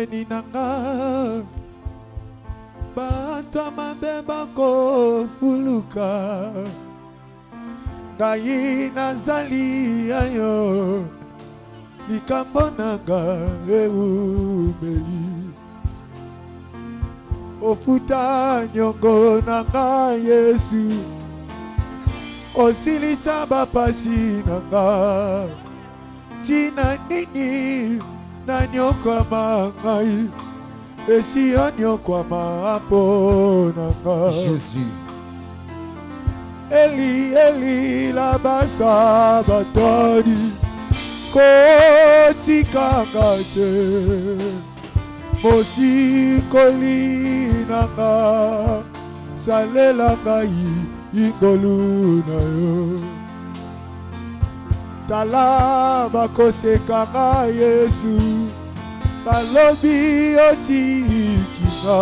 Ninanga Banta mabeba ko fuluka Ngai nazali ayo Likambo nanga eumeli Ofuta nyongo nanga Yesu Osilisa bapasi nanga Tina nini Nanyokwa mangai Esi anyokwa maapo nanga Jésus. Eli Eli la basa batoni Koti kangate Mosi koli nanga Salela ngai ingolu na yo Tala bakoseka Yesu Balobi otikina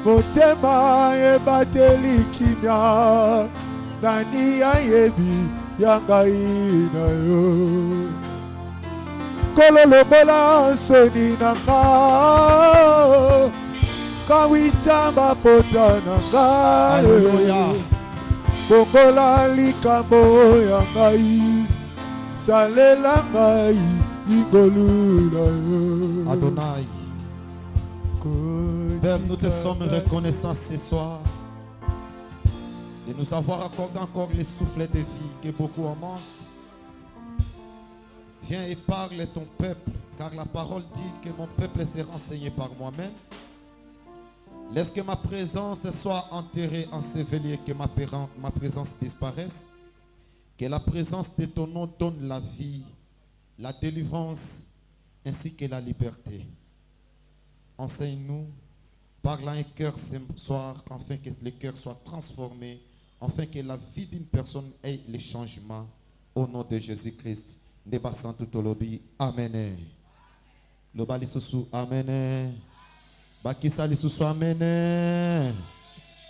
Motema ebateli kimia Nani ayebi yangai na yo Kololo bola soni nanga Kawisamba pota nanga Alléluia. Bongola likambo ya ngai Salela ngai igolu na yo Adonai. Père, nous te sommes reconnaissants ce soir de nous avoir accordé encore les souffles de vie que beaucoup en manquent. Viens et parle ton peuple, car la parole dit que mon peuple sera enseigné par moi-même. Laisse que ma présence soit enterrée, ensevelie et que ma présence disparaisse. Que la présence de ton nom donne la vie, la délivrance ainsi que la liberté. Enseigne-nous, parle à un cœur ce soir, afin que le cœur soit transformé, afin que la vie d'une personne ait le changement. Au nom de Jésus-Christ. Débassant tout au lobby. Amen. Le bali sousou. Amen. Bakisa lisusu amen.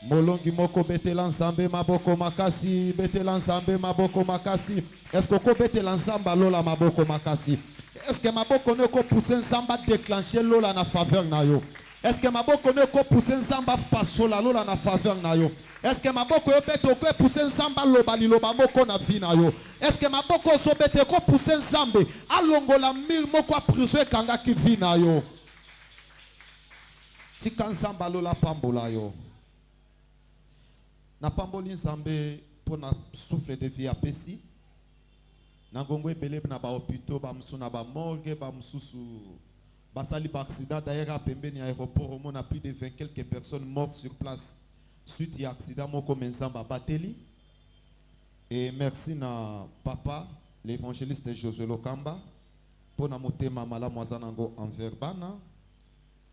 Molongi moko betela nzambe maboko makasi, betela nzambe maboko makasi. Est-ce que ko betela nzamba lola maboko makasi? Est-ce que maboko ne ko pousser nzamba déclencher lola na faveur na yo? Est-ce que maboko ne ko pousser nzamba pasola lola na faveur na yo? Est-ce que maboko yo beto ko pousser nzamba loba liloba moko na vie na yo? Est-ce que maboko so bete ko pousser nzambe alongola mir moko a prison kanga ki vie na yo? Tika nzamba lola pambola yo. Na pamboli nzambe pour na souffle de vie apesi. Na ngongwe belebe na ba hôpitaux ba musu na ba morgue ba mususu basali ba accident d'ailleurs pembeni aéroport on a plus de 20 quelques personnes mortes sur place suite à accident moko menzamba bateli. Et merci na papa l'évangéliste Josué Lokamba pour na motema mala mwazanango envers bana.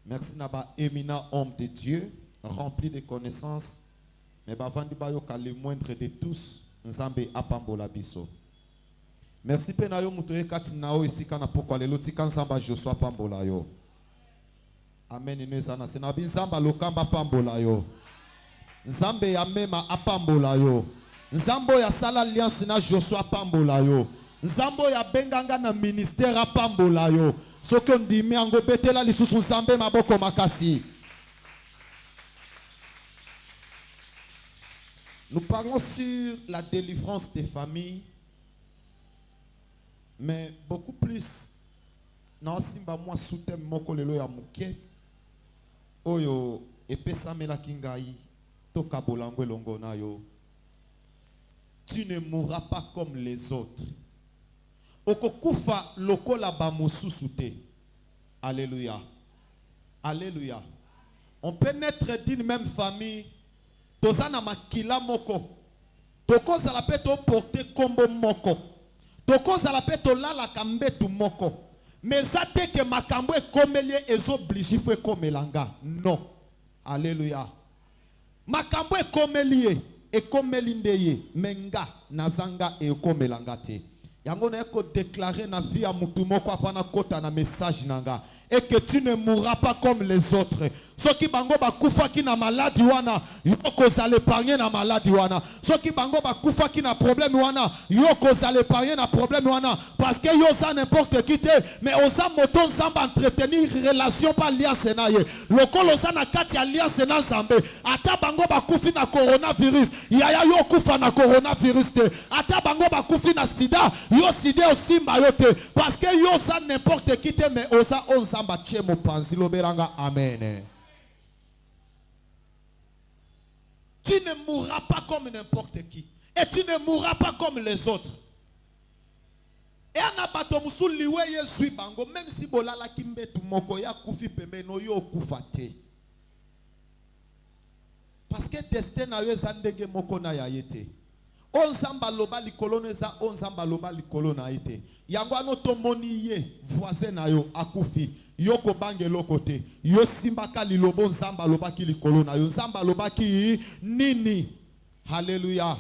Merci na ba éminent homme de Dieu rempli de connaissances. Mais bavandi bayoka le moindre de tous nzambe apambola biso. Merci penayo mutoye katinao isika na pokwa lelo tika nzamba Joshua pambola yo. Amen inezana sena binzamba lokamba pambola yo. Nzambe ya mema apambola yo. Nzambo ya sala alliance na Joshua pambola yo. Nzambo ya benganga na ministère apambola yo. Soki ondimi yango betela lisusu nzambe maboko makasi. Nous parlons sur la délivrance des familles, mais beaucoup plus. Na simba moi soutien moko lelo ya muke. Oyo epesa mela kingai toka bolango elongo na yo. Tu ne mourras pas comme les autres. Okokufa lokola ba mosusu te. Alléluia. Alléluia. On peut naître d'une même famille. Tozana makila moko. Tokoza la peto porter kombo moko. Tokoza la peto lala kambetu moko. Mais zate que makambo e komelie ezoblige fwe komelanga. Non. Alléluia. Makambo e komelie e komelindeye menga nazanga e komelanga te. yango na ko déclarer na vie ya mutu moko afana kota na message nanga et que tu ne mourras pas comme les autres. Soki bango bakufa ki na maladie wana yoko za l'épargner na maladie wana. Soki bango bakufa ki na problème wana yoko za l'épargner na problème wana parce que yo za n'importe qui te mais oza moto nzamba entretenir relation pas alliance na ye. Lokolo za na kati alliance na Nzambe. Ata bango bakufi na coronavirus yaya yo kufa na coronavirus te. Ata bango bakufi na sida yo sida osimba yo te parce que yo za n'importe qui te mais oza onzamba chemo panzi loberanga amen. Tu ne mourras pas comme n'importe qui. Et tu ne mourras pas comme les autres. Et anabato musuli weye sui bango même si bolala kimbetu moko ya kufi pembe no yo kufate. Parce que destin na yo zandege moko na ya yete. Onzamba loba likolo neza onzamba loba likolo na yete. Yango anoto moni ye voisin na yo akufi. Yo ko bange lokote. Yo simbaka lilobo nzamba loba ki likolo na yo. Nzamba loba ki nini. Hallelujah.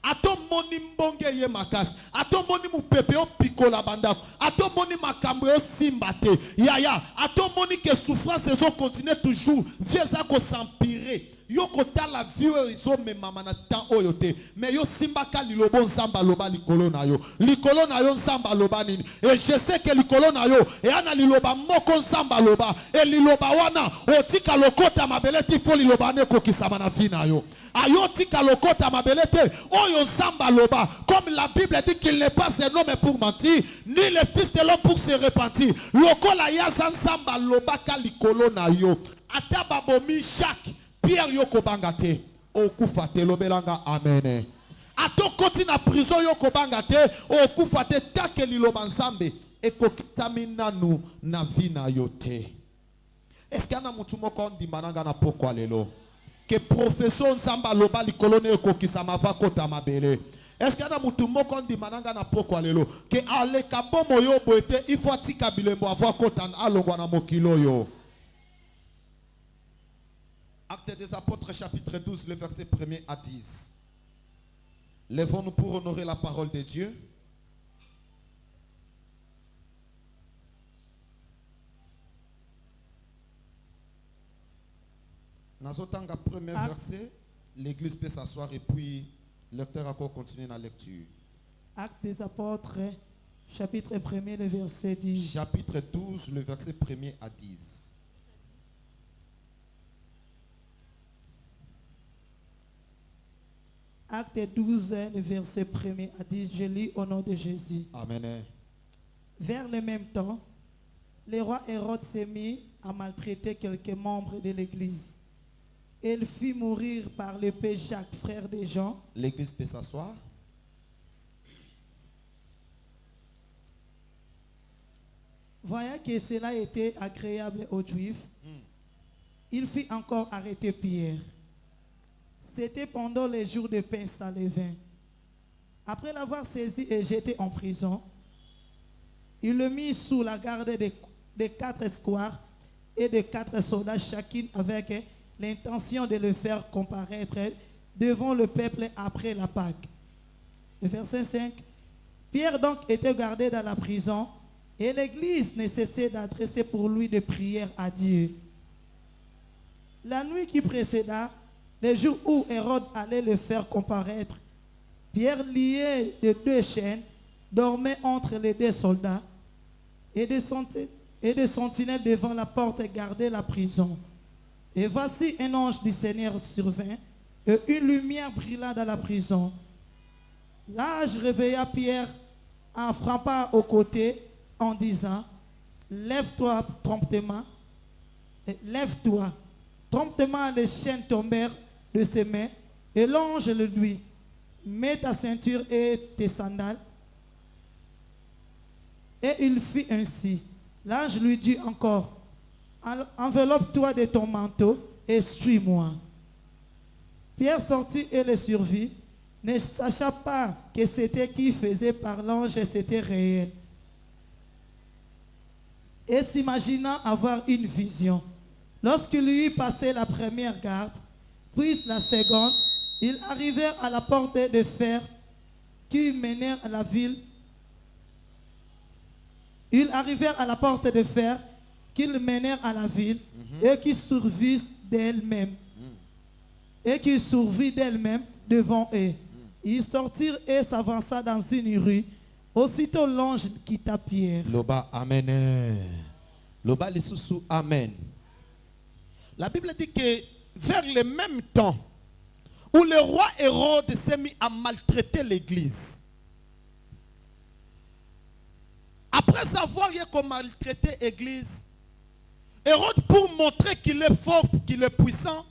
Ato moni mbonge ye makas. Ato moni mupepe o pikola bandako. Ato moni makambo yo simbate. Ya. Ato moni que souffrance zo continue toujours. Vieza ko s'empirer. Yo kota la vie izo me mama na temps oyote mais yo simbaka lilobo nzamba loba likolo na yo nzamba loba nini et je sais que likolo na yo et ana liloba moko nzamba loba et liloba wana otika lokota mabelete fo liloba ne kokisama na vie na yo ayo tika lokota mabelete oyo nzamba loba comme la Bible dit qu'il n'est pas un homme pour mentir ni le fils de l'homme pour se repentir lokola ya nzamba loba ka likolo na yo ata babomi chaque Pierre yoko bangate okufate lobelanga amen. Ato koti na prison yoko bangate okufate take liloba nzambe ekokitamina nu na vina yote. Est-ce qu'il y a mutu moko ndimbananga na pokwa lelo que professeur nzamba loba likolone ekokisama va kota mabele. Est-ce qu'il y a mutu moko ndimbananga na pokwa lelo que aleka bomo yo boete il faut atika bilembo avoir kota alongwa na mokilo yo. Actes des Apôtres, chapitre 12, le verset 1er à 10. Lèvons-nous pour honorer la parole de Dieu. Nazotanga premier verset, l'église peut s'asseoir et puis le lecteur encore continuer la lecture. Actes des Apôtres, chapitre 1er, le verset 10. Chapitre 12, le verset 1er à 10. Acte 12, le verset 1er à 10, je lis au nom de Jésus. Amen. Vers le même temps, le roi Hérode s'est mis à maltraiter quelques membres de l'église. Il fit mourir par l'épée Jacques, frère de Jean. L'église peut s'asseoir. Voyant que cela était agréable aux Juifs, il fit encore arrêter Pierre. C'était pendant les jours de pain sans levain. Après l'avoir saisi et jeté en prison, il le mit sous la garde de 4 escouades et de 4 soldats, chacune avec l'intention de le faire comparaître devant le peuple après la Pâque. Le verset 5. Pierre donc était gardé dans la prison et l'église ne cessait d'adresser pour lui des prières à Dieu. La nuit qui précéda, le jour où Hérode allait le faire comparaître, Pierre, lié de 2 chaînes, dormait entre les 2 soldats et des sentinelles devant la porte gardaient la prison. Et voici un ange du Seigneur survint et une lumière brilla dans la prison. L'ange réveilla Pierre en frappant au côté en disant « Lève-toi promptement, lève-toi. » Promptement, les chaînes tombèrent de ses mains et l'ange le lui « Mets ta ceinture et tes sandales. » Et il fit ainsi. L'ange lui dit encore « Enveloppe-toi de ton manteau et suis-moi. » Pierre sortit et le survit, ne sachant pas que c'était qui faisait par l'ange et c'était réel. Et s'imaginant avoir une vision. Lorsqu'il eut passé la première garde, puis la seconde, ils arrivèrent à la porte de fer qui menait à la ville Ils arrivèrent à la porte de fer qu'ils menèrent à la ville et qui survit d'elle-même. Et qui survit d'elle-même devant eux. Ils sortirent et s'avança dans une rue. Aussitôt l'ange quitta Pierre. Loba amen. Loba lisusu amen. La Bible dit que vers le même temps où le roi Hérode s'est mis à maltraiter l'église, après avoir maltraité l'église, Hérode, pour montrer qu'il est fort, qu'il est puissant,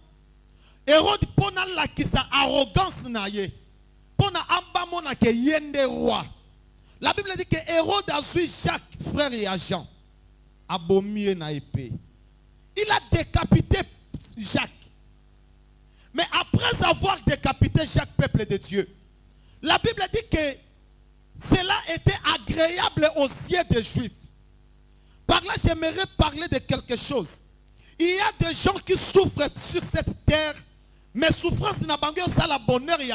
Hérode, pour sa arrogance, pour amba mona ke yende roi. La Bible dit que Hérode a suivi Jacques, frère et agent, abomié na épée. Il a décapité Jacques. Mais après avoir décapité Jacques, peuple de Dieu, la Bible dit que cela était agréable aux yeux des Juifs. Par là, j'aimerais parler de quelque chose. Il y a des gens qui souffrent sur cette terre, mais souffrance n'a pas la bonheur et il y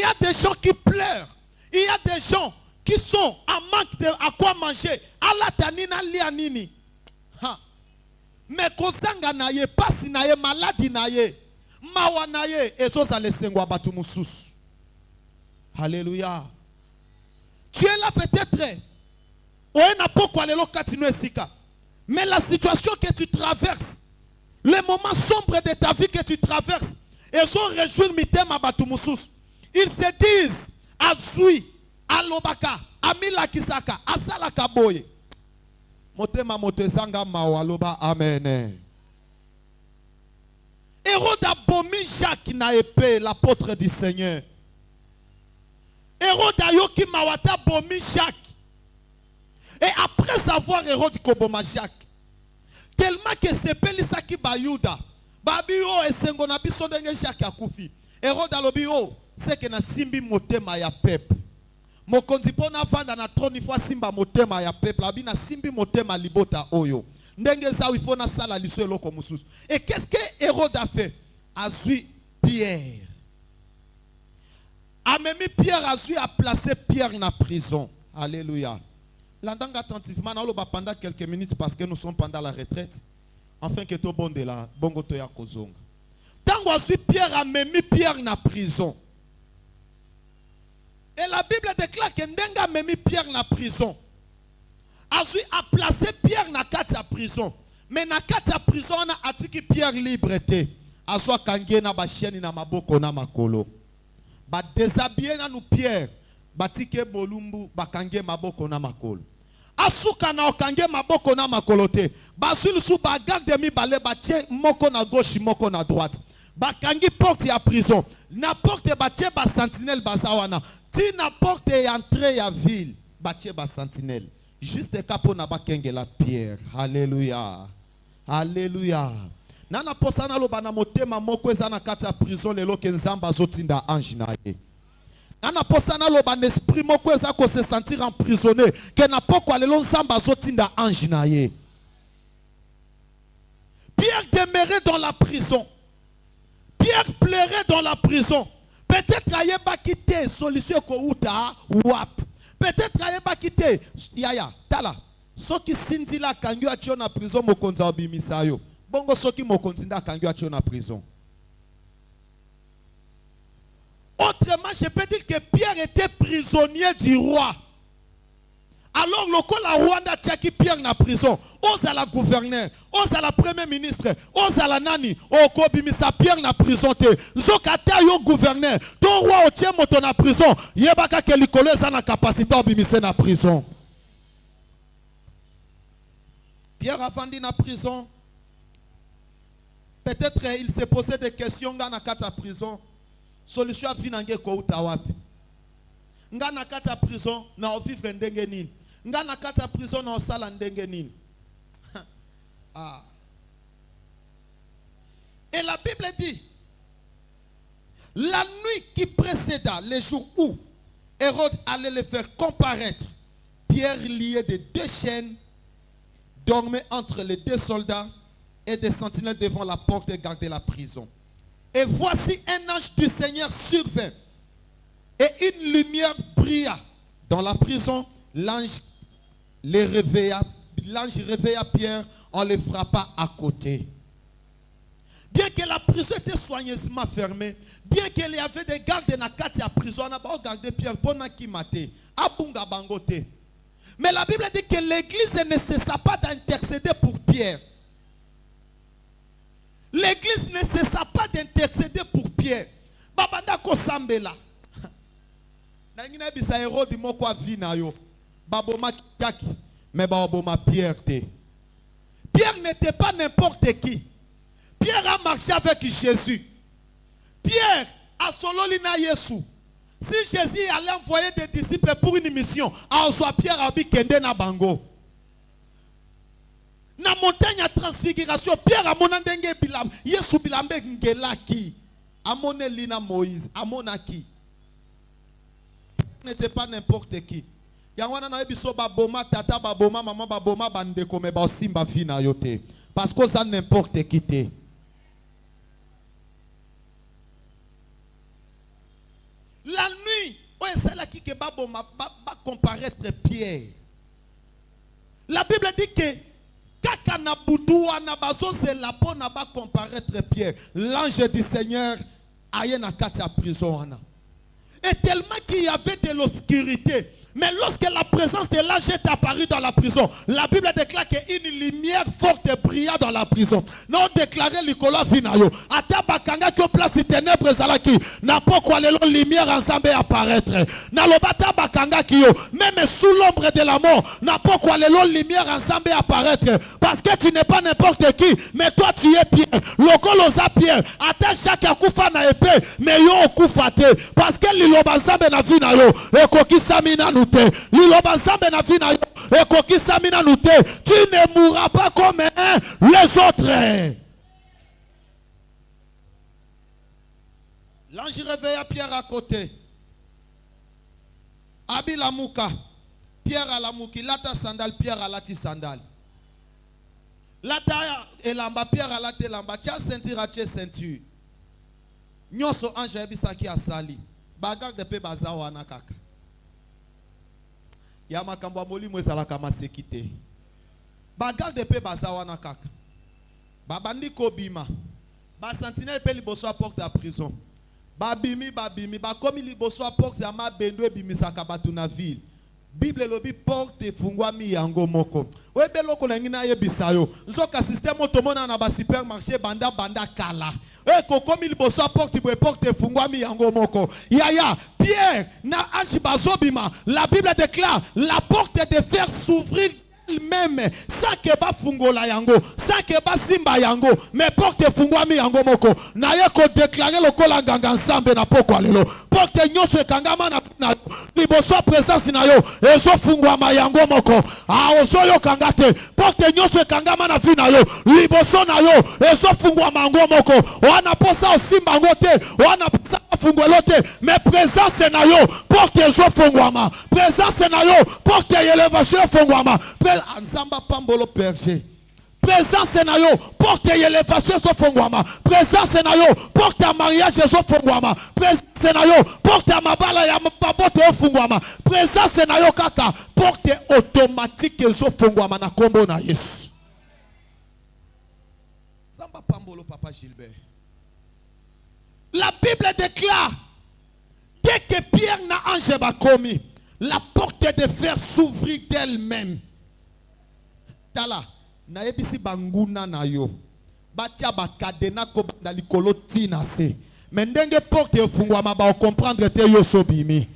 a des gens qui pleurent. Il y a des gens qui sont en manque de à quoi manger. Allah tanina lianini. Mais kozanga naye, pasi naye, maladi naye, mawa naye, ezo za lesengwa batu mususu. Alléluia. Tu es là peut-être. Mais la situation que tu traverses, les moments sombres de ta vie que tu traverses, ils ont réjoui mitema batu mususu. Ils se disent, Azui, Alobaka, Amila Kisaka, Asalaka Boye. Motema motezanga mawaloba amen. Hérode a bomi Jacques na épée, l'apôtre du Seigneur. Hérode a yoki mawata bomi Jacques. Et après avoir Hérode koboma Jacques, tellement que c'est pelisaki bayuda, babio esengo na biso ndenge Jacques akufi. Hérode alobio, c'est que na simbi motema ya peuple. Mokonzi pona vanda na trône fois simba motema ya peuple, abina simbi motema libota oyo. Ndenge za il faut na sala liso eloko mususu. Et qu'est-ce que Hérode a fait? Azui Pierre. Amemi Pierre azui a placé Pierre dans la prison. Alléluia. L'endanga attentivement pendant quelques minutes parce que nous sommes pendant la retraite. Enfin que tout bon de la bongo toya kozonga. Tango azui Pierre amemi Pierre dans la prison. Et la Bible déclare que Ndenga memi Pierre dans la prison. Azui a placé Pierre dans la prison. Mais dans la prison, on a atiki Pierre liberté. Azua kangie na basheni na maboko na makolo. Ba déshabiller na nous Pierre. Batike bolumbu bakangie maboko na makolo. Asuka na okangie maboko na makolo te. Basul sou bagarde mi bale batie moko na gauche moko na droite. Bakangi porte ya prison. Na porte batie ba sentinelle bazawana. Ti na porte entrée ya ville batie ba sentinelle. Juste kapo na bakenge la Pierre. Alléluia. Alléluia. Nana posana lo bana motema moko ezana kata prison lelo ke nzamba zotinda ange na ye. Nana posana lo ban esprit moko eza ko se sentir emprisonné ke na poko lelo nzamba zotinda ange na ye. Pierre demeurait dans la prison. Pierre pleurait dans la prison. Peut-être aye ba quitter solution ko uta wap. Peut-être aye ba quitter yaya tala. Soki sindi la kangyo atio na prison mokonza obimisa yo. Bongo soki mokonzi nda kangyo atio na prison. Autrement, je peux dire que Pierre était prisonnier du roi. Alors, le la Rwanda tchaki Pierre na prison. Oza la gouverneur, oza la premier ministre, oza la nani, oko bimisa Pierre na prison te. Zokata yo gouverneur, ton roi o tient moto na prison. Yebaka ke likolo eza na capacité obimisa na prison. Pierre a vendu na prison. Peut-être il s'est posé des questions dans la prison. Solution à financer ko utawapi. Nga na kata prison na vivre ndenge nini. Nga na kata prison na osala ndenge nini. Ah. Et la Bible dit, la nuit qui précéda les jours où Hérode allait le faire comparaître, Pierre lié de deux chaînes dormait entre les deux soldats et des sentinelles devant la porte et gardait la prison. Et voici un ange du Seigneur survint et une lumière brilla dans la prison. L'ange l'ange réveilla Pierre, on ne le frappa à côté. Bien que la prison était soigneusement fermée, bien qu'il y avait des gardes dans la prison, on a regardé Pierre pour qui maté, abunga bangote. Mais la Bible dit que l'église ne cessa pas d'intercéder pour Pierre. L'église ne cessa pas d'intercéder pour Pierre. Babanda ko sambela. Na ngina bisa Hérode moko avina yo. Baboma kaki, mais baboma Pierre te. Pierre n'était pas n'importe qui. Pierre a marché avec Jésus. Pierre a solo lina Yesu. Si Jésus allait envoyer des disciples pour une mission, à soit Pierre a kende na bango. Na montagne à transfiguration, Pierre a monandenge bilam, Yesu bilambe ngelaki. Amone lina Moïse, amonaki. N'était pas n'importe qui. Yangwana na ebiso baboma tata baboma maman baboma bandeko me ba simba fina yote. Parce que ça n'importe qui te. La nuit, c'est là qui va comparaître Pierre. La Bible dit que kaka na buduwa na bazo c'est la bonne na ba comparaître Pierre. L'ange du Seigneur aye na kati ya prison wana. Et tellement qu'il y avait de l'obscurité. Mais lorsque la présence de l'ange est apparue dans la prison, la Bible déclare qu'une lumière forte brilla dans la prison. Non déclaré Nicolas Vinayo. Ata bakanga qui place de ténèbres zalaki. N'a pas quoi les lumière ensemble apparaître. N'a lobata bakanga qui yo. Même sous l'ombre de la mort, n'a pas quoi les lumière ensemble apparaître. Parce que tu n'es pas n'importe qui, mais toi tu es Pierre. Lokoloza Pierre. Ata chaque akufa na épée, mais yo okufate. Parce que liloba ensemble na Vinayo. Et kokisamina nous. Tu ne mourras pas comme les autres. L'ange réveilla Pierre à côté. Abi la mouka. Pierre à la mouki. Lata sandal. Pierre à la ti sandal. Lata elamba. Pierre à la te lamba. Tia ceinture à tia ceinture. Nyoso ange ebisaki asali. Bagag de pe bazawa na kaka. Ya makambo moli mwezala kama sekite. Bagarde pe bazawa na kaka. Babandi kobima. Ba sentinelle pe liboso a porte à prison. Babimi. Ba komi liboso a porte ya ma bendwe bimisaka batu na ville. Bible lobi porte fungwami yango moko. Webe loko lengina yebisa yo. Nzoka système otomona na ba supermarché banda kala. Kokomi liboso a porte fungwami yango moko. Yaya, Pierre na ange bazobima. La Bible déclare la porte de fer s'ouvrir même ça que ba fungola yango, ça que ba simba yango, mais porte fungwami yango moko. Na ye ko déclarer lokola nganga ensemble na poko lelo. Porte nyonso kangama na liboso présence na yo, ezo fungwama yango moko. Ozo yo kangate, porte nyonso kangama na vina yo, liboso na yo, ezo fungwama yango moko. Wana posa osimba ngote, wana posa fungwelote, mais présence na yo, porte ezo fungwama. Présence na yo, porte élévation fungwama. Ansamba pambolo perger. Présence na yo, porte élévation so fongwama. Présence na yo, porte à mariage so fongwama. Présence na yo, porte à mabala ya mabote so fongwama. Présence na yo kaka, porte automatique so fongwama na kombo na Yesu. Samba pambolo papa Gilbert. La Bible déclare dès que Pierre n'a ange bakomi, la porte de fer s'ouvrit d'elle-même. Tala na ebisi banguna na yo batia bakadena ko banda likolo tina se mendenge porte efungwama ba comprendre te yo sobimi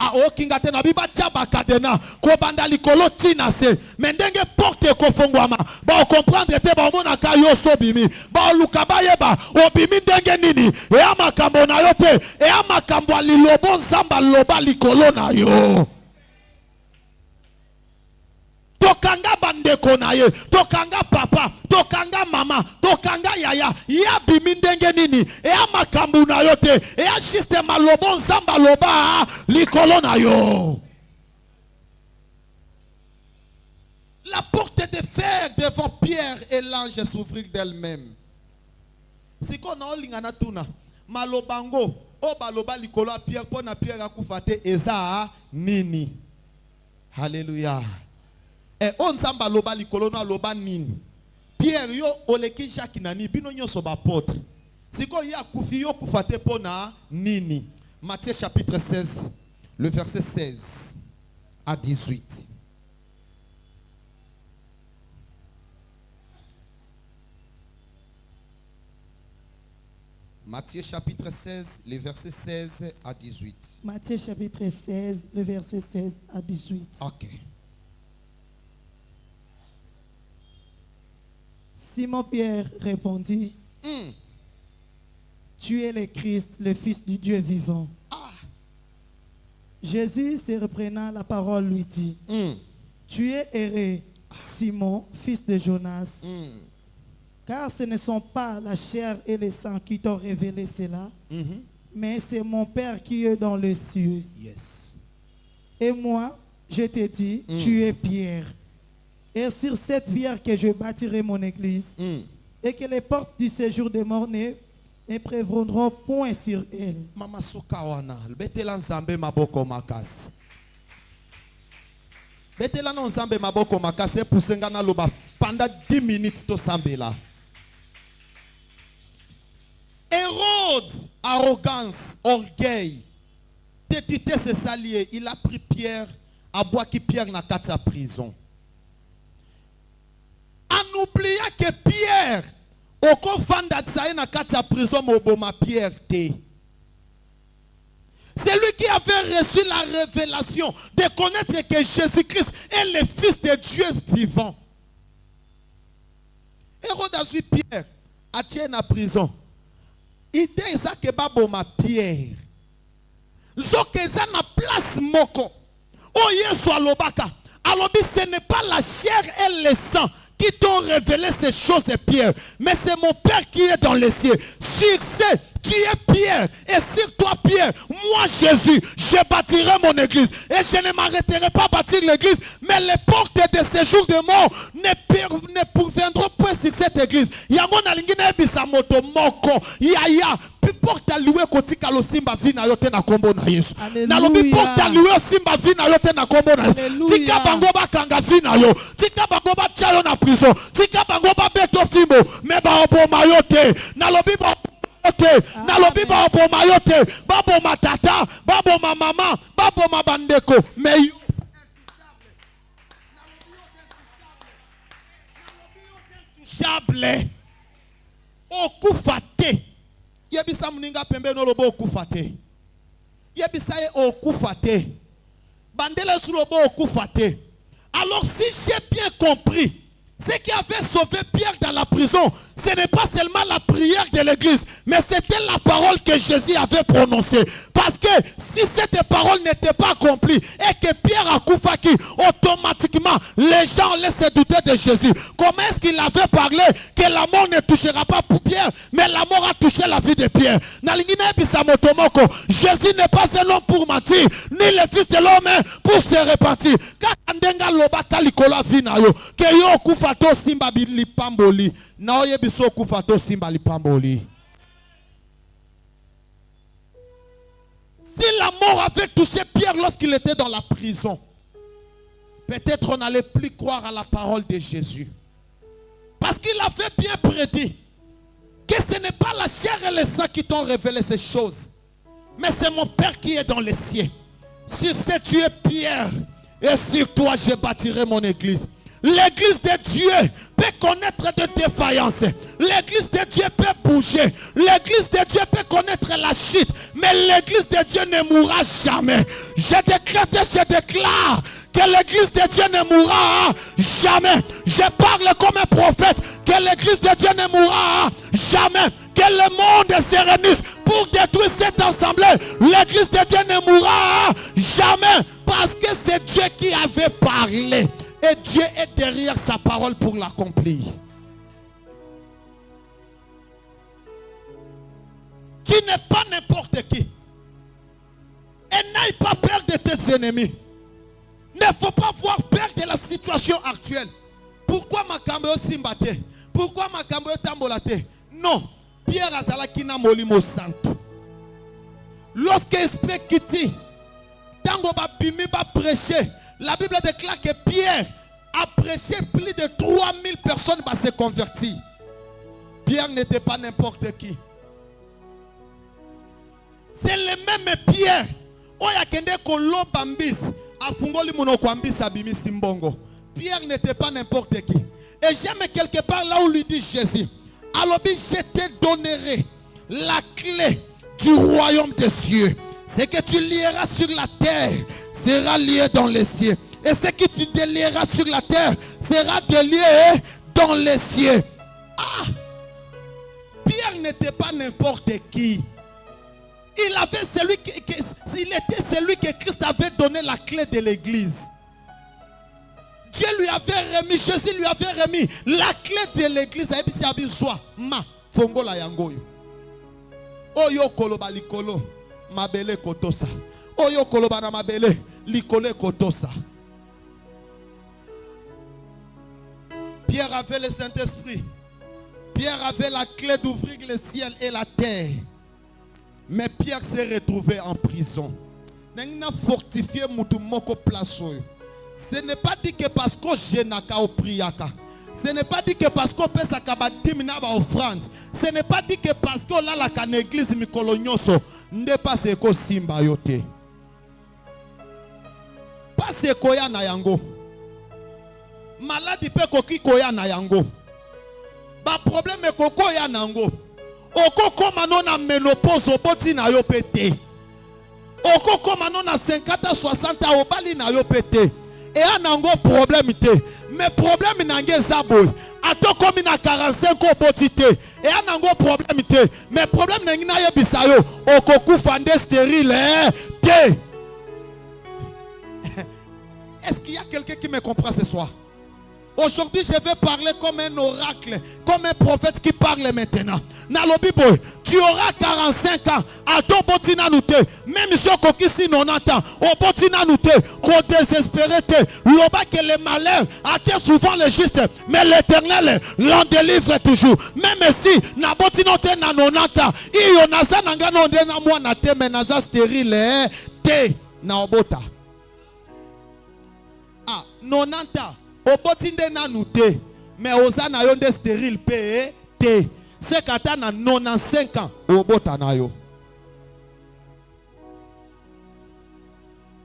a okinga te na bi batia bakadena ko banda likolo tina se mendenge porte ko fungwama ba comprendre te ba mona ka yo sobimi ba luka ba yeba obimi ndenge nini e amakambo na yo te e amakambo lilobo nzamba loba likolo na yo. Tokanga bandeko na ye, tokanga papa, tokanga mama, tokanga yaya, ya bimindenge nini, e amakambu na yo te, e a juste malobo nzamba loba likolo na yo. La porte de fer devant Pierre et l'ange s'ouvrit d'elle-même. Si qu'on a lingana tuna, malobango, o baloba likolo a Pierre, pona Pierre a kufate eza nini. Alléluia. Et on samba loba likolono loba nini. Pierre yo oleki Jacques nani bino nyoso ba apôtre. Siko ya kufi yo kufate pona nini. Matthieu chapitre 16, le verset 16 à 18. Matthieu chapitre 16, les versets 16 à 18. Matthieu chapitre 16, le verset 16 à 18. Ok. Simon-Pierre répondit, tu es le Christ, le Fils du Dieu vivant. Jésus, se reprenant la parole, lui dit, tu es heureux, Simon, fils de Jonas, car ce ne sont pas la chair et le sang qui t'ont révélé cela, mais c'est mon Père qui est dans les cieux. Yes. Et moi, je te dis, tu es Pierre. Et sur cette pierre que je bâtirai mon église, et que les portes du séjour des morts ne prévaudront point sur elle. Mama Sukawana, betela nzambe maboko makasi. Betela no nzambe maboko makasi pusenga na loba pendant 10 minutes to sambela. Hérode, arrogance, orgueil, tétité se salier, il a pris Pierre, à bois qui Pierre n'a qu'à sa prison. En oubliant que Pierre, au confanda de n'a qu'à sa prison, ma Pierre té. C'est lui qui avait reçu la révélation de connaître que Jésus-Christ est le Fils de Dieu vivant. Hérode a vu Pierre, a tué en prison. Il dit que ma Pierre. Zokezan na place moko. Oye soit lobaka. Alors ce n'est pas la chair et le sang qui t'ont révélé ces choses, Pierre, mais c'est mon Père qui est dans les cieux. Sur ce, tu es Pierre, et sur toi, Pierre, moi, Jésus, je bâtirai mon église, et je ne m'arrêterai pas à bâtir l'église, mais les portes de séjour de mort ne pourviendront point sur cette église. Yango na lingine bisa moto moko, yaya, porte à louer kotika lo simba vina yote na kombo na Yesu. Na lobi porte à louer simba vina yote na kombo na Yesu. Tika bango ba kanga vina yo, tika bango ba chayo na prison, tika bango ba beto fimbo, me ba oboma yote. Na lobi ba na lobi ba oboma yote, babo matata, babo ma mama, babo ma bandeko, mais yo intouchable. Okufate. Yebisa muninga pembe no lobo okufate. Yebisa ye okufate. Bandele sur lobo okufate. Alors si j'ai bien compris, ce qui avait sauvé Pierre dans la prison, ce n'est pas seulement la prière de l'église, mais c'était la parole que Jésus avait prononcée. Parce que si cette parole n'était pas accomplie et que Pierre a koufaki, automatiquement les gens laissent douter de Jésus. Comment est-ce qu'il avait parlé que la mort ne touchera pas pour Pierre, mais la mort a touché la vie de Pierre? Jésus n'est pas un homme pour mentir, ni le fils de l'homme pour se repentir. Si la mort avait touché Pierre lorsqu'il était dans la prison, peut-être on n'allait plus croire à la parole de Jésus. Parce qu'il avait bien prédit que ce n'est pas la chair et le sang qui t'ont révélé ces choses, mais c'est mon Père qui est dans les cieux. Sur ce tu es Pierre, et sur toi je bâtirai mon église. L'église de Dieu peut connaître de défaillances. L'église de Dieu peut bouger. L'église de Dieu peut connaître la chute. Mais l'église de Dieu ne mourra jamais. Je décrète, je déclare que l'église de Dieu ne mourra jamais. Je parle comme un prophète que l'église de Dieu ne mourra jamais. Que le monde se réunisse pour détruire cette assemblée. L'église de Dieu ne mourra jamais. Parce que c'est Dieu qui avait parlé. Et Dieu est derrière sa parole pour l'accomplir. Tu n'es pas n'importe qui. Et n'aie pas peur de tes ennemis. Ne faut pas avoir peur de la situation actuelle. Pourquoi ma cambo simbate? Pourquoi ma cambo tambolate? Non. Pierre Azalaki na molimo santo. Lorsque esprit quitte, tango ba bimi ba prêcher. La Bible déclare que Pierre a prêché, plus de 3000 personnes se convertir. Pierre n'était pas n'importe qui. C'est le même Pierre. Pierre n'était pas n'importe qui. Et j'aime quelque part là où lui dit Jésus, alors je te donnerai la clé du royaume des cieux. Ce que tu lieras sur la terre sera lié dans les cieux. Et ce que tu délieras sur la terre sera délié dans les cieux. Ah! Pierre n'était pas n'importe qui. Il était celui que Christ avait donné la clé de l'église. Dieu lui avait remis, Jésus lui avait remis la clé de l'église. Ma fongola yangoyo. Oyo koloba likolo mabele kotosa. Oyo koloba na mabele likole kotosa. Pierre avait le Saint-Esprit. Pierre avait la clé d'ouvrir le ciel et la terre. Mais Pierre s'est retrouvé en prison. N'a fortifié mutu moko place. Ce n'est pas dit que parce que je n'ai qu'à priaka. Ce n'est pas dit que parce qu'on peut s'acabatir na ba offrande. Ce n'est pas dit que parce que là la can église mikolo nyoso n'est pas ce ko simba yote. Pas ce ko ya na yango. Maladi pe koki ko ya na yango. Ba problème koko ya nango. Oko koma non na ménopause oboti na yo pété. Oko koma non na 50 60 obali na yo pété. Et anango problème té. Mais problème nange zaboy. Ato komi na 45 oboti té. Et anango problème té. Mais problème nangi na yebisa yo. Oko kufande stérile té. Est-ce qu'il y a quelqu'un qui me comprend ce soir? Aujourd'hui, je vais parler comme un oracle, comme un prophète qui parle maintenant. Nalobiboy, tu auras 45 ans, à ton botina nouté, même si on kokisi 90 ans, au botina nouté, qu'on désespéré, l'oba que le malheur atteint souvent le juste, mais l'éternel l'en délivre toujours. Même si na botina nouté na 90 ans, il y a nasa nanga nonde na moi na te menaza stérile, te na obota. Ah, 90 ans. Obotinde na nouté, mais osana yonde stérile pe te. C'est kata na 95 ans obota na yo.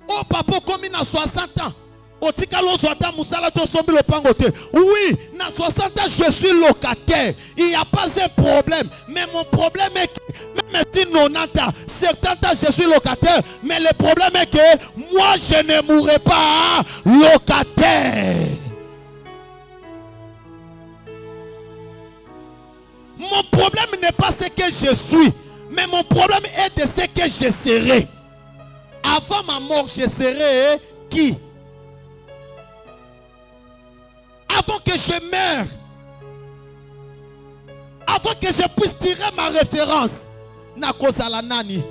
Oh papa comme na 60 ans. Otika lo swata musala to sombi lo pangote. Oui, na 60 ans je suis locataire. Il n'y a pas un problème. Mais mon problème est que même si 90 ans, 70 ans je suis locataire. Mais le problème est que moi je ne mourrai pas locataire. Mon problème n'est pas ce que je suis, mais mon problème est de ce que je serai. Avant ma mort, je serai qui? Avant que je meure, avant que je puisse tirer ma référence, Nakozala Nani.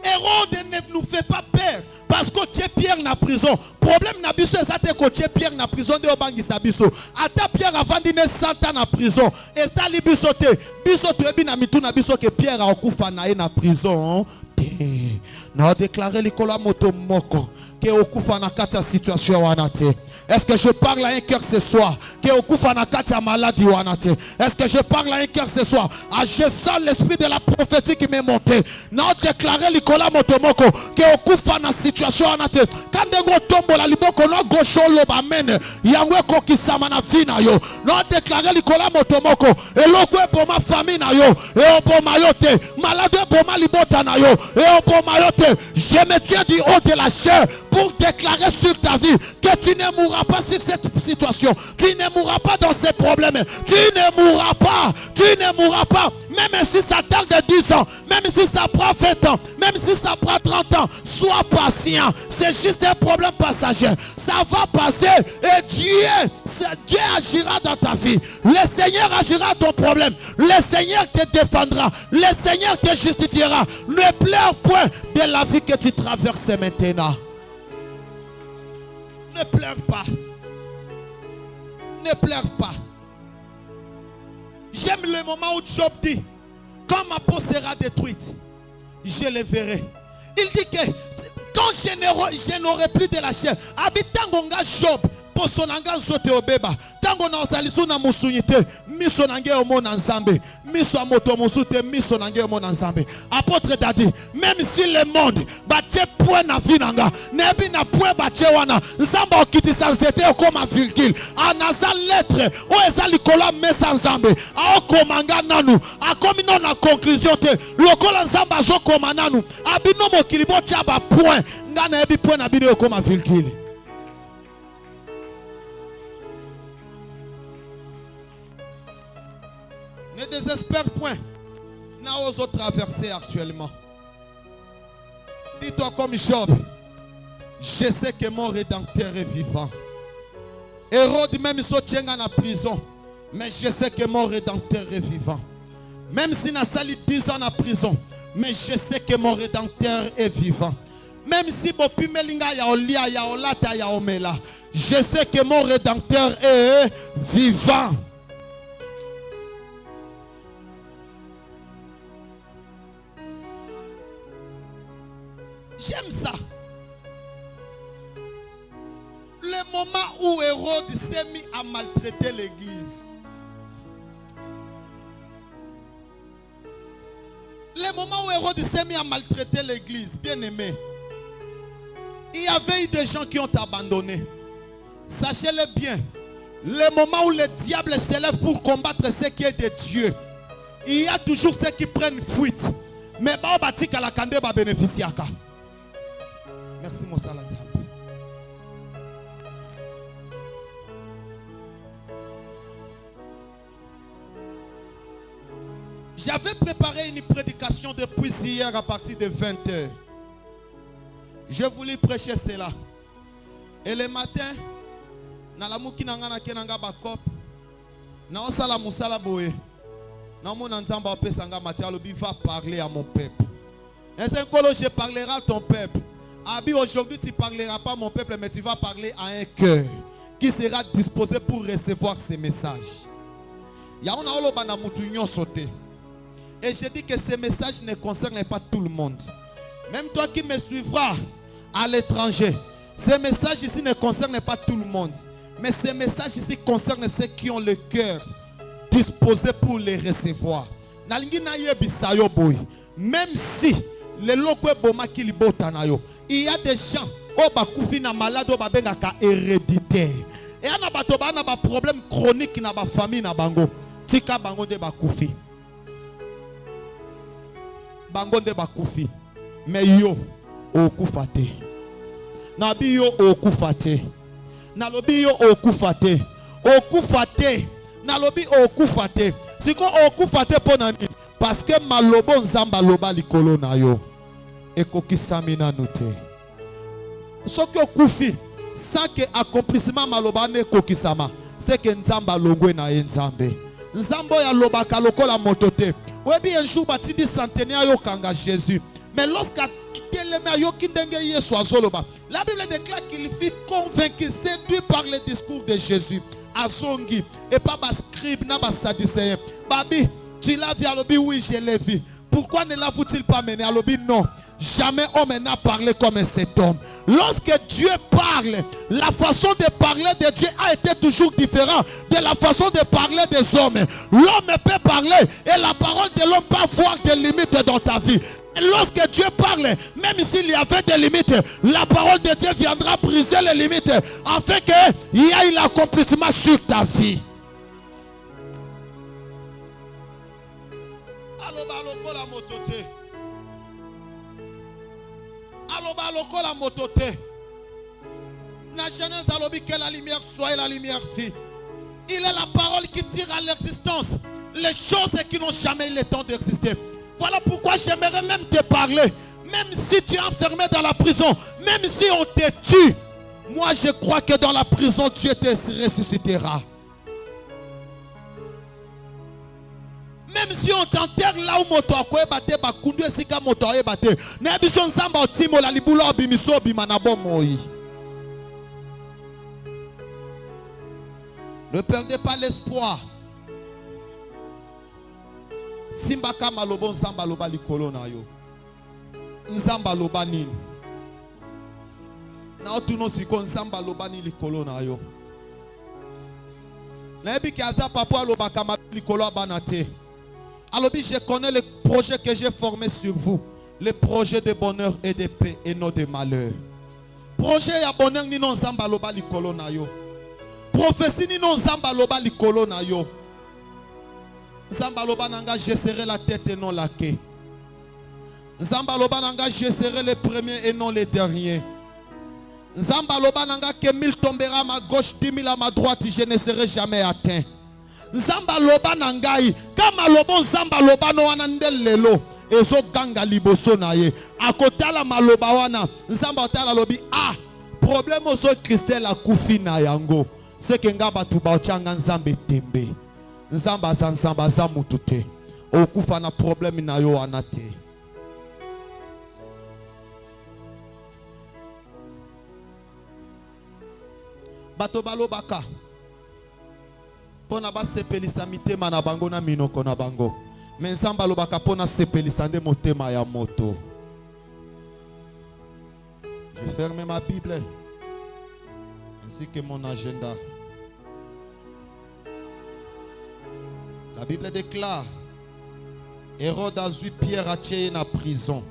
Hérode ne nous fait pas peur. Parce que tu es Pierre na prison. Problème na biso c'est que tu es Pierre na prison de obangisa biso. Ata Pierre avant dine 100 ans na prison. Et ça li biso te. Biso te ebi na mitu na biso que Pierre a okufa na na prison. Na déclaré likola moto moko que okufa na kata situation wanate. Est-ce que je parle à un cœur ce soir que okufa na kata maladie wanate? Est-ce que je parle à un cœur ce soir? Ah, je sens l'esprit de la prophétie qui m'est monté. Na déclaré likola moto moko que okufa na situation wanate. Quand dengo tombo la liboko no gauche lo ba mene yangwe kokisama na vina yo. Na déclaré likola moto moko eloko pour ma famille na yo et oboma yote malade pour ma libota na yo et oboma yote. Je me tiens du haut de la chair pour déclarer sur ta vie que tu ne mourras pas sur cette situation. Tu ne mourras pas dans ces problèmes. Tu ne mourras pas. Tu ne mourras pas. Même si ça tarde 10 ans. Même si ça prend 20 ans. Même si ça prend 30 ans. Sois patient. C'est juste un problème passager. Ça va passer. Et Dieu agira dans ta vie. Le Seigneur agira ton problème. Le Seigneur te défendra. Le Seigneur te justifiera. Ne pleure point de la vie que tu traverses maintenant. Ne pleure pas. Ne pleure pas. J'aime le moment où Job dit, quand ma peau sera détruite, je les verrai. Il dit que quand je n'aurai plus de la chair, habitangonga Job, posonanga nzote obeba, tango na osalisu na musunyite, miso nange omona nzambe, miso amoto musute, miso nange omona nzambe. Apôtre Dadi, même si le monde bache point na vinanga, nebi na point bache wana, nzamba okitisa nzete okoma virgule, anaza lettre, o eza likola mesa nzambe, aokomanga nanu, akomi non na conclusion te, lokola nzamba azokoma nanu, abino mokili botia ba point, nga na ebi point na bino okoma virgule. Ne désespère point. N'a osé traverser actuellement. Dis-toi comme Job. Je sais que mon rédempteur est vivant. Hérode même il tient en prison. Mais je sais que mon rédempteur est vivant. Même si n'a sali 10 ans en prison. Mais je sais que mon rédempteur est vivant. Même si bopi melinga ya olia ya olata ya omela. Je sais que mon rédempteur est vivant. J'aime ça. Le moment où Hérode s'est mis à maltraiter l'église. Le moment où Hérode s'est mis à maltraiter l'église, bien aimé. Il y avait eu des gens qui ont abandonné. Sachez-le bien. Le moment où le diable s'élève pour combattre ce qui est de Dieu, il y a toujours ceux qui prennent fuite. Mais Baobatika la Kande va bénéficier. Merci mon salat. J'avais préparé une prédication depuis hier à partir de 20h. Je voulais prêcher cela. Et le matin, na la muki nangana kenanga bakop, na osala musala boye, na mon nzamba pesanga matériel va parler à mon peuple. Et un colo je parlerai à ton peuple. Abi, aujourd'hui tu ne parleras pas à mon peuple, mais tu vas parler à un cœur qui sera disposé pour recevoir ces messages. Et je dis que ces messages ne concernent pas tout le monde. Même toi qui me suivras à l'étranger, ces messages ici ne concernent pas tout le monde. Mais ces messages ici concernent ceux qui ont le cœur disposé pour les recevoir. Même si les locaux boma qui li botanayo, il y a des gens au bakufi na malade au babengaka héréditaire. Et on a ba problème chronique na ba famille na bango. Tika bango de bakufi. Bango de bakufi. Mais yo okufate. Nabi yo okufate. Nalobi yo okufate. Okufate. Nalobi okufate. Siko okufate ponani. Parce que malobo nzamba loba likolo na yo. Ekokisamina nute. Soki okufi sans que accomplissement maloba ne kokisama, c'est que nzamba longwe na nzambe. Nzambo ya lobaka lokola motote. Webi un jour batidi centenaire yo kanga Jésus. Mais lorsqu'à la Bible déclare qu'il fut convaincu, séduit par le discours de Jésus. Azongi et pas bas scribe na bas sadducéen. Babi, tu l'as vu à l'obi? Oui, je l'ai vu. Pourquoi ne l'avou-t-il pas mené à l'obi? Non. Jamais homme n'a parlé comme cet homme. Lorsque Dieu parle, la façon de parler de Dieu a été toujours différente de la façon de parler des hommes. L'homme peut parler et la parole de l'homme peut avoir des limites dans ta vie. Et lorsque Dieu parle, même s'il y avait des limites, la parole de Dieu viendra briser les limites afin qu'il y ait l'accomplissement sur ta vie. La mototé. Na Genèse alobi que la lumière soit et la lumière fit. Il est la parole qui tire à l'existence les choses qui n'ont jamais eu le temps d'exister. Voilà pourquoi j'aimerais même te parler. Même si tu es enfermé dans la prison, même si on te tue, moi je crois que dans la prison Dieu te ressuscitera. Même si on t'enterre là où moto akoye bate bakundu esika moto akoye bate na biso nzamba otimo la libula obimiso obimana bomoi. Ne perdez pas l'espoir. Simbaka malobo nzamba loba likolo na yo. Nzamba loba nini. Na otuno siko nzamba loba nini likolo na yo. Na ebi ki aza papa loba kama likolo abanate. Alobi, je connais les projets que j'ai formés sur vous. Les projets de bonheur et de paix et non de malheur. Projet ya bonheur ni non nzamba loba likolo na yo. Prophétie ni non nzamba loba likolo na yo. Nzamba loba nanga, je serai la tête et non la queue. Nzamba loba nanga, je serai le premier et non le dernier. Nzamba loba nanga, que 1000 tombera à ma gauche, 10 000 à ma droite, je ne serai jamais atteint. Nzamba loba nangai, kama lobo nzamba loba no wana ndelelo, ezo ganga liboso na ye. Akotala maloba wana, nzamba otala lobi, ah, problème oso Christel akufi na yango. C'est que nga batu ba ochanga nzambe tembe. Nzamba za mutu te. Okufa na problème na yo wana te. Bato balobaka pona ba sepelisa mitema na bango na minoko na bango. Mais nzamba lobaka pona sepelisa nde motema ya moto. Je ferme ma Bible ainsi que mon agenda. La Bible déclare, Hérode a vu Pierre à na prison.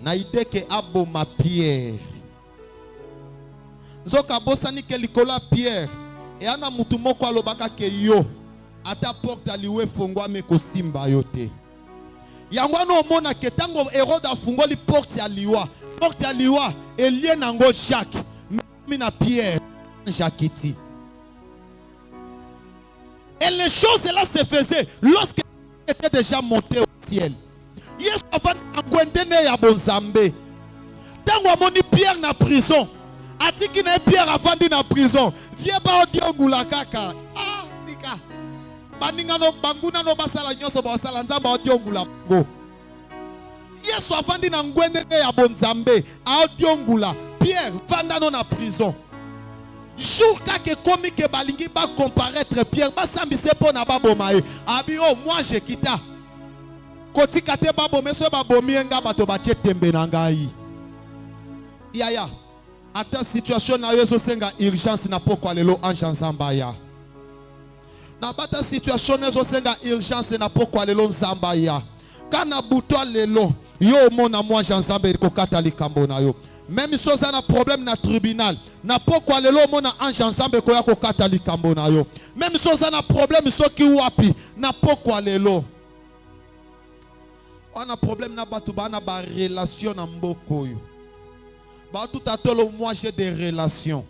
Na ide ke aboma Pierre. Zoka bosani ke likola Pierre. Et ana mutu moko alobaka ke yo. Ata porte aliwe fongwa me ko simba yote. Yango no mona ke tango Hérode a fungoli porte aliwa. Porte aliwa elie nango Jacques. Mina Pierre Jacques. Et les choses là se faisaient lorsqu'il était déjà monté au ciel. Yesu avant angwendene ya bonzambe. Tango amoni Pierre na prison. Atiki na Pierre avandi na prison. Vie ba odiongula kaka. Ah, tika. Baninga no banguna no basala nyoso basala nzamba odiongula go. Yesu avandi na ngwendene ya bonzambe. A odiongula. Pierre vanda no na prison. Jour kake komi ke balingi ba comparaître Pierre ba sambise po na babomae. Abi oh moi je kita. Koti kate babome so babomi nga bato ba tembe na ngai. Yaya. Ata situation na yo zo senga urgence na pokwa lelo anja nzamba ya. Na bata situation na zo senga urgence na pokwa lelo nzamba ya. Kana butwa lelo yo mona moi nzamba ko kata likambo na yo. Même si on a un problème na tribunal, na pourquoi le mona ange ensemble ko ya ko kata likambo na yo. Même si on a un problème so ki wapi, na pourquoi le lo. On a problème na batu ba na ba relation na mboko yo. Ba tout à tolo moi j'ai des relations.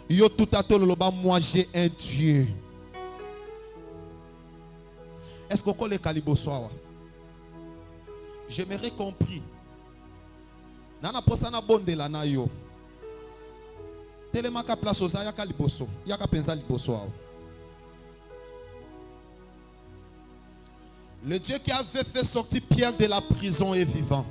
Yo tout à tolo ba moi j'ai un Dieu. Est-ce qu'on connaît Kalibo Soawa? J'aimerais compris. Nana posana bonde la na yo. Telemaka place oza yaka liboso. Yaka penza liboso ao. Le Dieu qui avait fait sortir Pierre de la prison est vivant.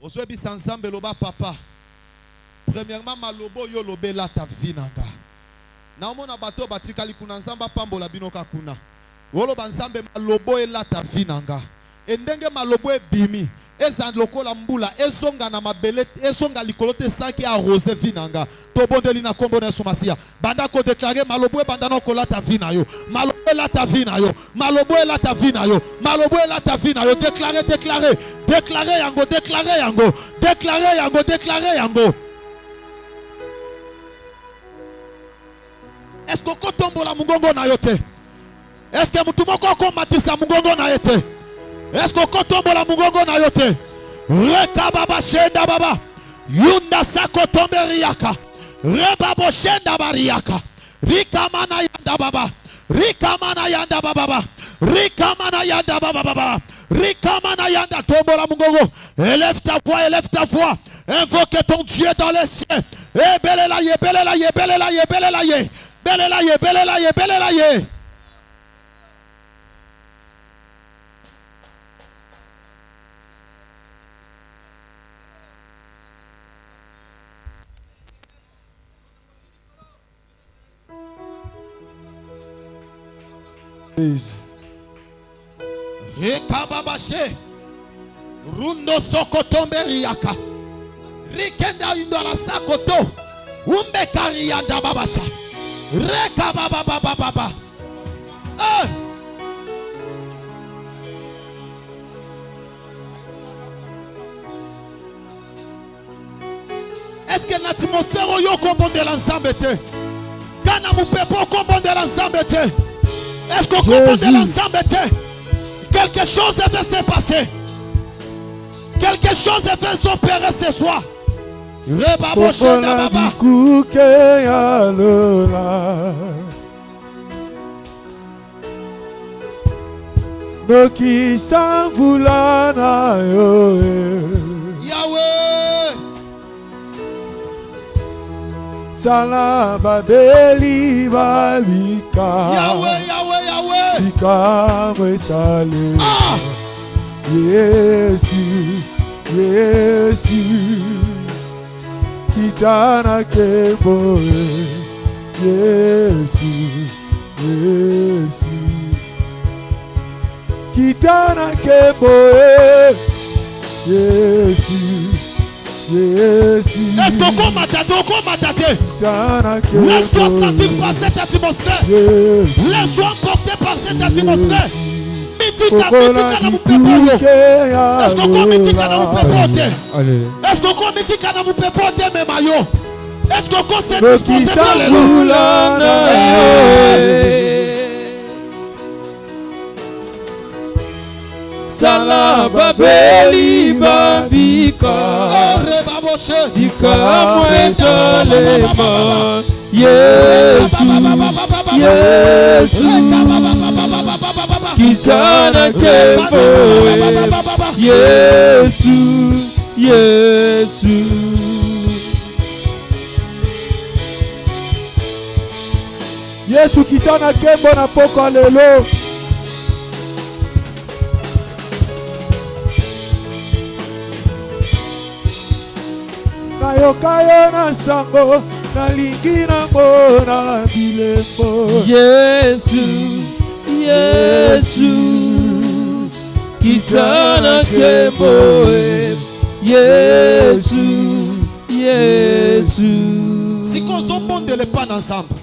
Ozobi sanzambe loba papa. Premièrement, malobo yo lobela ta vie nanga. Na omona bato batikali kuna nzamba pambola binoka kuna. Wolo banzambe malobo ela ta vie nanga. Endenge malobo ebimi. Eza lokola mbula ezonga na mabele ezonga likolote sanki arrosé vinanga to bondeli na kombo na somasia banda ko déclarer malobo banda na ko la ta vie na yo malobo la ta vie na yo malobo la ta vie na yo malobo la ta vie na yo déclarer yango déclarer yango est-ce que ko tombola mungongo na yo te est-ce que mutu moko ko matisa mungongo na yo te est-ce que kotombola mungongo na yote reka baba shenda baba yunda sako tombe riaka reba bo shenda bariaka rika mana yanda baba rika mana yanda baba rika mana yanda baba rika mana yanda tombola mungongo élève ta voix invoque ton Dieu dans les cieux et belela ye Rekababashe Rundo soko tomberiaka Rikenda yundala sakoto Umbe kariyanda babasha Rekabababababa Est-ce que l'atmosphère yo combo de l'ensemble te Kana mupepo combo de l'ensemble te Est-ce qu'on comprend de l'ensemble? Quelque chose va se passer. Quelque chose va s'opérer ce soir. Yahweh. Salaba beli babika. Yahweh. Bika sale. Yesu. Kitana kebo. Yesu. Kitana kebo. Yesu. Est-ce qu'on combatte? Laisse-toi sentir par cette atmosphère. Laisse-toi emporter par cette atmosphère. Mitika na mupepo. Est-ce qu'on mitika na mupepo? Est-ce qu'on mitika na mupepo memayo? Est-ce qu'on s'est disposé pour les loups? Salaba beli babika Bika mwesalema Yesu Kitana kefoe Yesu Yesu kitana kembo na poko lelo Nayokayo na sango nalingi na mona bilembo Yesu Kitana kemboe Yesu Siko zobondele pa ensemble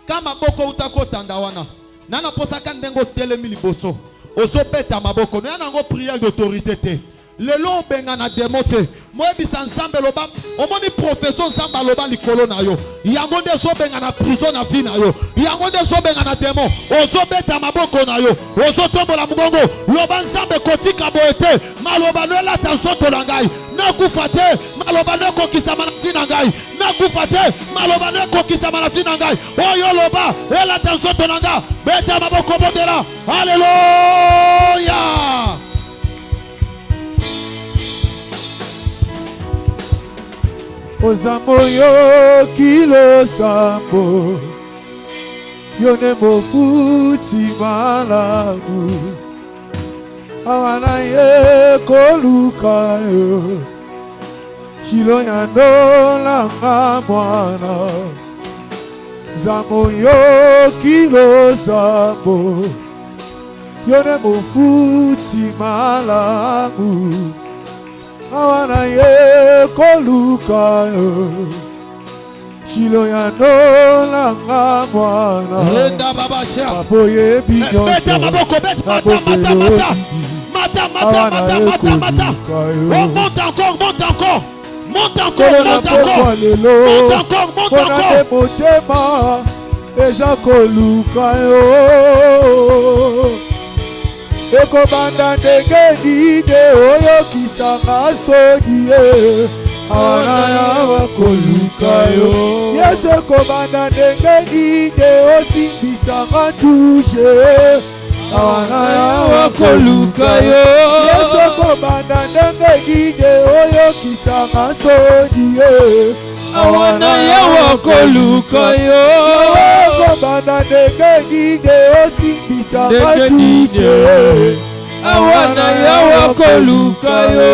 Kama boko utako tandawana Nana posaka ndengo telemi liboso Ozobeta maboko Nana ngo prière d'autorité te Lelo benga na demote Moebi sansambe loba Omoni profession samba loba likolo na yo Yango nde so benga na prison na vie na yo Yango nde so benga na demo Ozobeta maboko na yo Ozotombo la mugongo Loba nsambe kotika boete Maloba noela tansoto na ngai Nakufa te Maloba no kokisama na vie na ngai Nakufa te Maloba no kokisama na vie na ngai Oyo loba Ela tansoto na ngai Beta maboko bondela Alléluia Ozamoyo kilo sambo Yone mofuti malamu awana ye koluka yo shilo ya ndolanga mwana zambo yo kilo zambo yone mofuti malamu awana ye koluka yo shilo ya ndolanga mwana Renda baba sha. apoye binyonso Beta maboko beta mata. Oh, monte encore. Monte encore. motema eza koluka yo ekobanda ndenge nini oyokisanga soni ye awana yawa koluka yo yesu ekobanda ndenge nini osimbisanga tushe awana yawa koluka yo yesu ekobanda ndenge nini oyokisanga soni ye awana yawa koluka yo ekobanda ndenge nini osimbisanga tushe awana yawa koluka yo.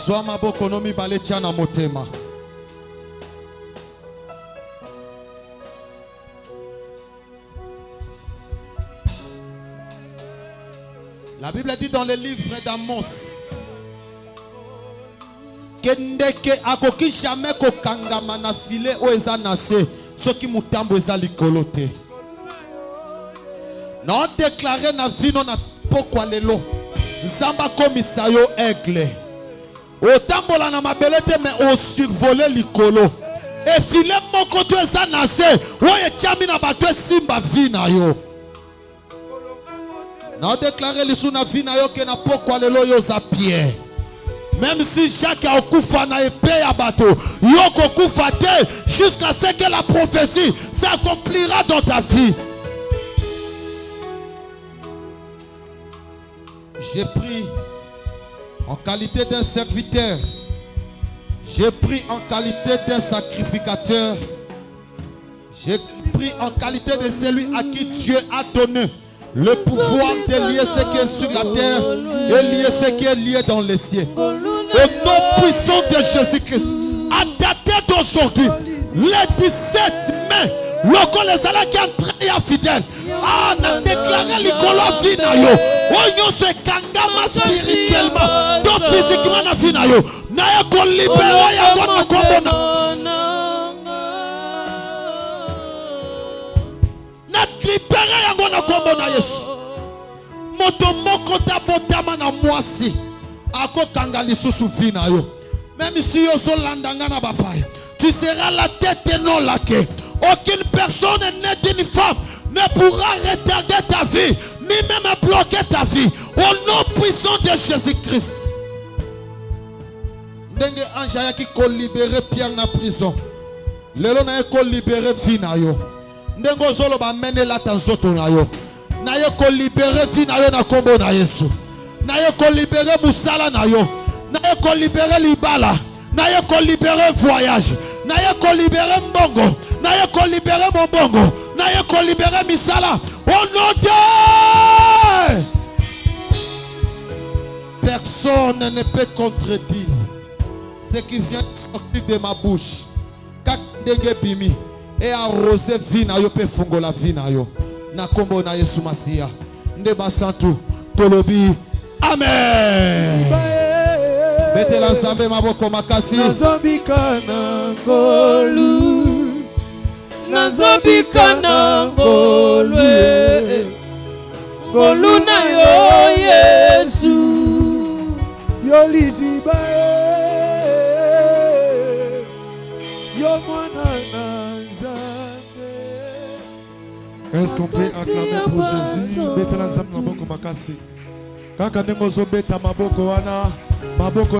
Zwa maboko no mibale tia na motema. La Bible dit dans le livre d'Amos que ndeke akoki jamais kokangama na filet o eza na se soki mutambo eza likolo te. Na déclaré na vino na pokwa lelo nzamba komisa yo aigle. Otambola na mabele te mais o survoler likolo. E filet moko to eza na se oye tiami na bato simba vina yo. Na déclaré lisu na vina yo ke na pokwa lelo yo za Pierre. Même si Jacques a okufa na épée ya bato, yo kokufa te jusqu'à ce que la prophétie s'accomplira dans ta vie. J'ai pris en qualité d'un serviteur. J'ai pris en qualité d'un sacrificateur. J'ai pris en qualité de celui à qui Dieu a donné le pouvoir de lier ce qui est sur la terre et lier ce qui est lié dans les cieux. Au nom puissant de Jésus-Christ, à dater d'aujourd'hui, le 17 mai, lorsque les salles qui entraient fidèles, on a déclaré l'icolo vina yo. On se kangama spirituellement, donc physiquement na vina yo. Na yako libéré ya kwa kombona. Na libéré ya kwa kombona Yesu. Moto moko tabotama na mwasi. Ako kanga lisusu vina yo. Même si yo so landanga na bapaya, tu seras la tête et non la queue. Aucune personne née d'une femme ne pourra retarder ta vie, ni même bloquer ta vie. Au nom puissant de Jésus-Christ. Ndenge anja qui ko libérer Pierre na prison. Lelo na ko libérer vina yo. Ndengo zolo ba mene la tanzoto na yo. Na ye ko libérer vina yo na kombo na Yesu. Na ye ko libérer musala na yo. Na ye ko libérer libala. Na ye ko libérer voyage. Na ye ko libérer mbongo. Na ye ko libérer mbongo. Na ye ko libérer misala. Au nom de personne ne peut contredire ce qui vient de sortir de ma bouche. Kak ndenge bimi et arroser vina yo pe fungola vina yo. Na kombo na Yesu Masia. Nde basantu tolobi. Amen. Mettez l'ensemble maboko makasi. Nazobika na ngolu, nazobika na ngolwe, ngolu na yo Yesu. yo liziba yo mwana na Nzambe. Est-ce qu'on peut acclamer pour Jésus? Mettez l'ensemble maboko makasi. Kaka nengo zo beta maboko wana maboko